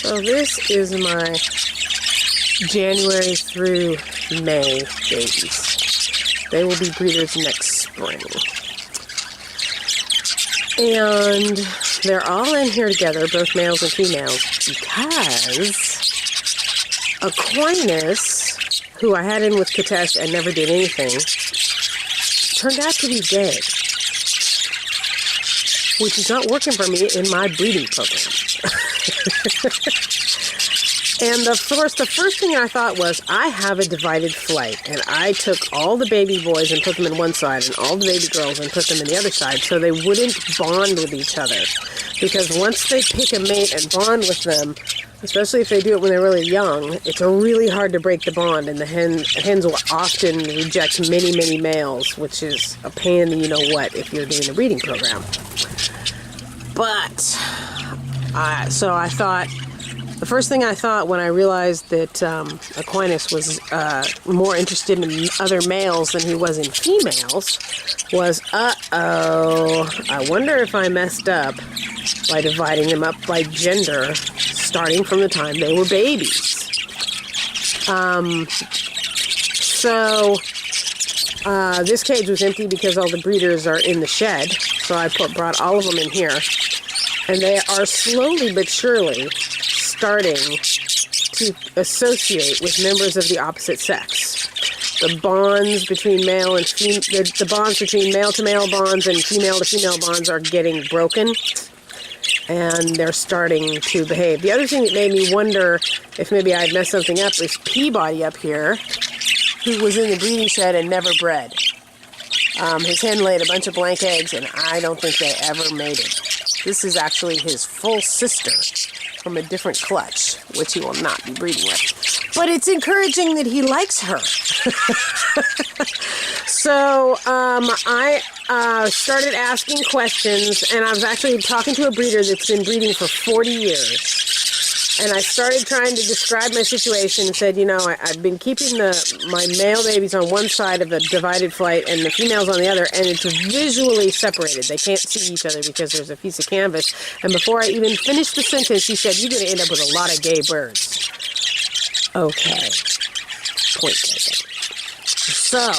So this is my January through May babies. They will be breeders next spring. And they're all in here together, both males and females, because Aquinas, who I had in with Katesh and never did anything, turned out to be gay, which is not working for me in my breeding program. And the first thing I thought was, I have a divided flight, and I took all the baby boys and put them in one side, and all the baby girls and put them in the other side, so they wouldn't bond with each other. Because once they pick a mate and bond with them, especially if they do it when they're really young, it's really hard to break the bond, and the hens will often reject many, many males, which is a pain in the you-know-what if you're doing the breeding program. But, so I thought, the first thing I thought when I realized that Aquinas was more interested in other males than he was in females was, I wonder if I messed up by dividing them up by gender starting from the time they were babies. This cage was empty because all the breeders are in the shed, so I brought all of them in here, and they are slowly but surely starting to associate with members of the opposite sex. The bonds between male and the bonds between male-to-male bonds and female-to-female bonds are getting broken, and they're starting to behave. The other thing that made me wonder if maybe I'd messed something up is Peabody up here, who was in the breeding shed and never bred. His hen laid a bunch of blank eggs, and I don't think they ever mated. This is actually his full sister from a different clutch, which he will not be breeding with. But it's encouraging that he likes her. So I started asking questions, and I was actually talking to a breeder that's been breeding for 40 years. And I started trying to describe my situation and said, I've been keeping my male babies on one side of the divided flight and the females on the other, and it's visually separated. They can't see each other because there's a piece of canvas. And before I even finished the sentence, he said, you're going to end up with a lot of gay birds. Okay. Point taken. So,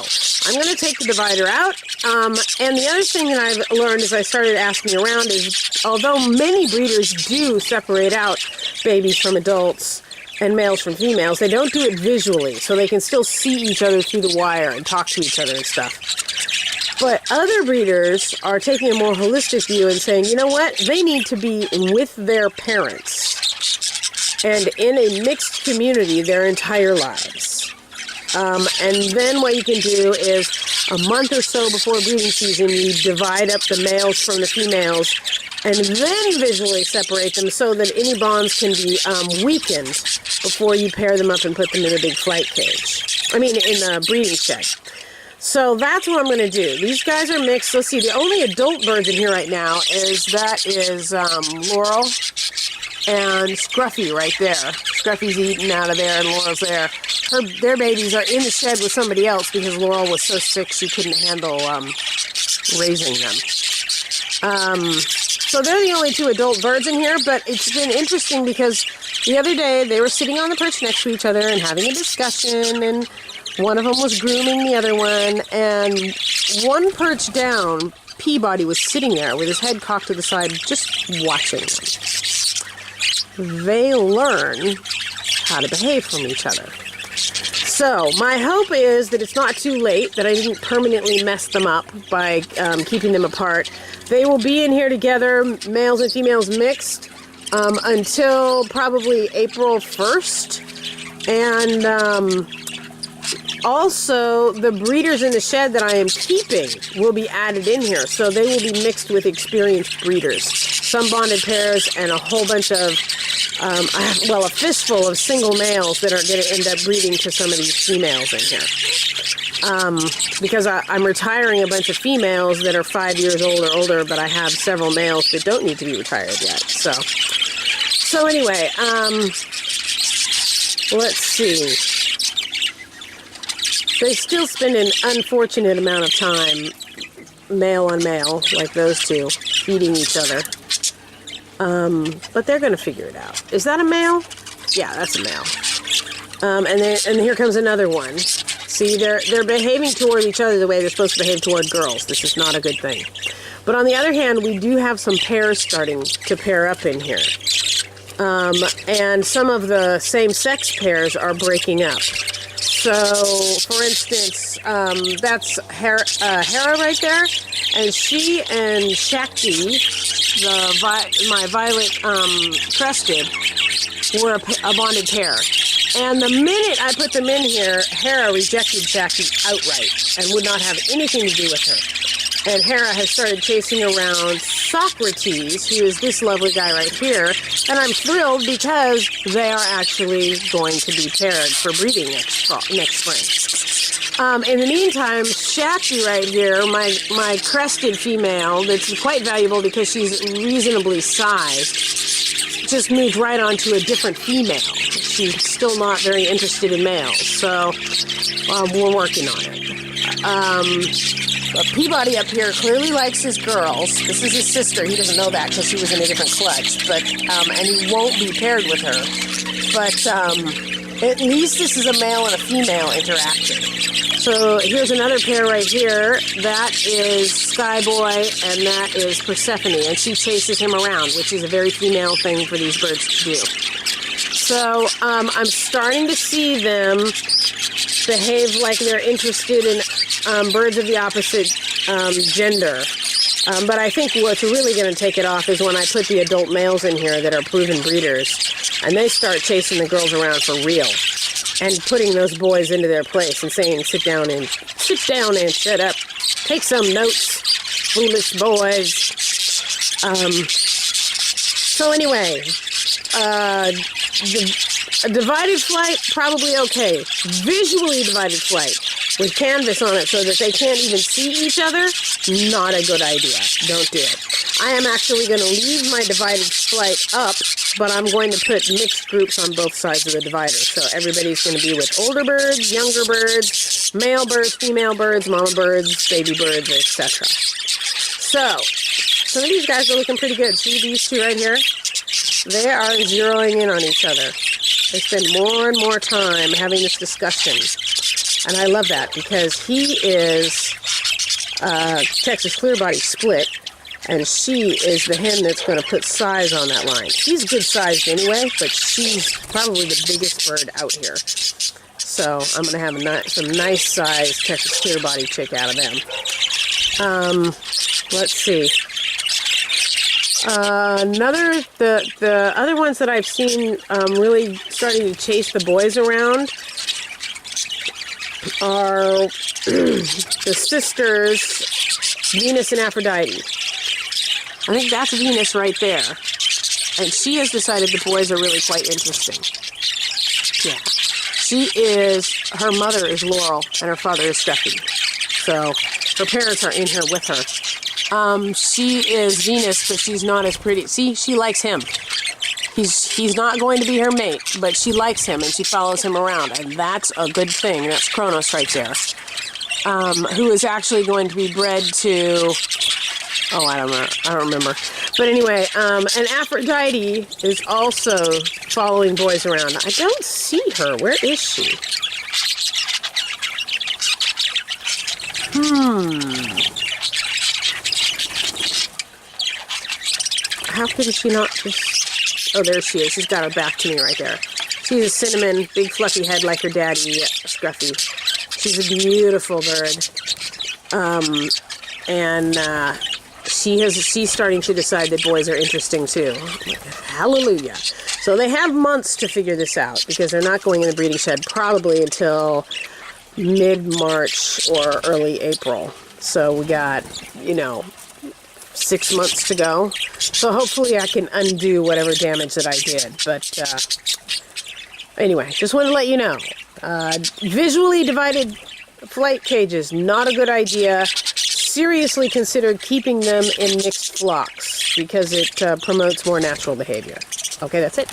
I'm going to take the divider out, and the other thing that I've learned as I started asking around is, although many breeders do separate out babies from adults and males from females, they don't do it visually, so they can still see each other through the wire and talk to each other and stuff. But other breeders are taking a more holistic view and saying, you know what, they need to be with their parents and in a mixed community their entire lives. And then what you can do is a month or so before breeding season, you divide up the males from the females and then visually separate them so that any bonds can be weakened before you pair them up and put them in a big flight cage. In the breeding shed. So that's what I'm going to do. These guys are mixed. Let's see, the only adult birds in here right now is Laurel and Scruffy right there. Scruffy's eating out of there and Laurel's there. Their babies are in the shed with somebody else because Laurel was so sick she couldn't handle raising them. So they're the only two adult birds in here, but it's been interesting because the other day they were sitting on the perch next to each other and having a discussion, and one of them was grooming the other one, and one perch down, Peabody was sitting there with his head cocked to the side just watching them. They learn how to behave from each other. So, my hope is that it's not too late, that I didn't permanently mess them up by keeping them apart. They will be in here together, males and females mixed, until probably April 1st. And also, the breeders in the shed that I am keeping will be added in here, so they will be mixed with experienced breeders. Some bonded pairs and a whole bunch of, a fistful of single males that are going to end up breeding to some of these females in here. Because I'm retiring a bunch of females that are 5 years old or older, but I have several males that don't need to be retired yet. So anyway, let's see. They still spend an unfortunate amount of time, male on male, like those two, feeding each other. But they're going to figure it out. Is that a male? Yeah, that's a male. And here comes another one. See, they're behaving toward each other the way they're supposed to behave toward girls. This is not a good thing. But on the other hand, we do have some pairs starting to pair up in here. And some of the same-sex pairs are breaking up. So, for instance, that's Hera right there, and she and Shakti, my violet crested, were a bonded pair. And the minute I put them in here, Hera rejected Shakti outright and would not have anything to do with her. And Hera has started chasing around Socrates, who is this lovely guy right here, and I'm thrilled because they are actually going to be paired for breeding next spring. In the meantime, Shakti right here, my crested female, that's quite valuable because she's reasonably sized, just moved right on to a different female. She's still not very interested in males, so we're working on it. But Peabody up here clearly likes his girls. This is his sister. He doesn't know that because she was in a different clutch. But and he won't be paired with her. But at least this is a male and a female interaction. So here's another pair right here. That is Skyboy and that is Persephone. And she chases him around, which is a very female thing for these birds to do. So I'm starting to see them behave like they're interested in birds of the opposite gender. But I think what's really going to take it off is when I put the adult males in here that are proven breeders, and they start chasing the girls around for real, and putting those boys into their place and saying, sit down and shut up. Take some notes, foolish boys. So anyway, a divided flight, probably okay. Visually divided flight with canvas on it so that they can't even see each other, not a good idea. Don't do it. I am actually going to leave my divided flight up, but I'm going to put mixed groups on both sides of the divider. So everybody's going to be with older birds, younger birds, male birds, female birds, mama birds, baby birds, etc. So, some of these guys are looking pretty good. See these two right here? They are zeroing in on each other. They spend more and more time having this discussion. And I love that because he is Texas Clearbody split, and she is the hen that's going to put size on that line. He's good sized anyway, but she's probably the biggest bird out here. So I'm going to have some nice sized Texas Clearbody chick out of them. Let's see. The other ones that I've seen really starting to chase the boys around are the sisters, Venus and Aphrodite. I think that's Venus right there. And she has decided the boys are really quite interesting. Yeah. Her mother is Laurel, and her father is Steffi. So her parents are in here with her. She is Venus, but she's not as pretty. See, she likes him. He's not going to be her mate, but she likes him and she follows him around, and that's a good thing. That's Kronos right there, who is actually going to be bred to. Oh, I don't remember. But anyway, and Aphrodite is also following boys around. I don't see her. Where is she? How could she not just... Oh, there she is. She's got her back to me right there. She's a cinnamon, big fluffy head like her daddy, Scruffy. She's a beautiful bird. She's starting to decide that boys are interesting too. Hallelujah. So they have months to figure this out because they're not going in the breeding shed probably until mid-March or early April. So we got, 6 months to go. So hopefully I can undo whatever damage that I did. But anyway, just wanted to let you know. Visually divided flight cages, not a good idea. Seriously considered keeping them in mixed flocks because it promotes more natural behavior. Okay, that's it.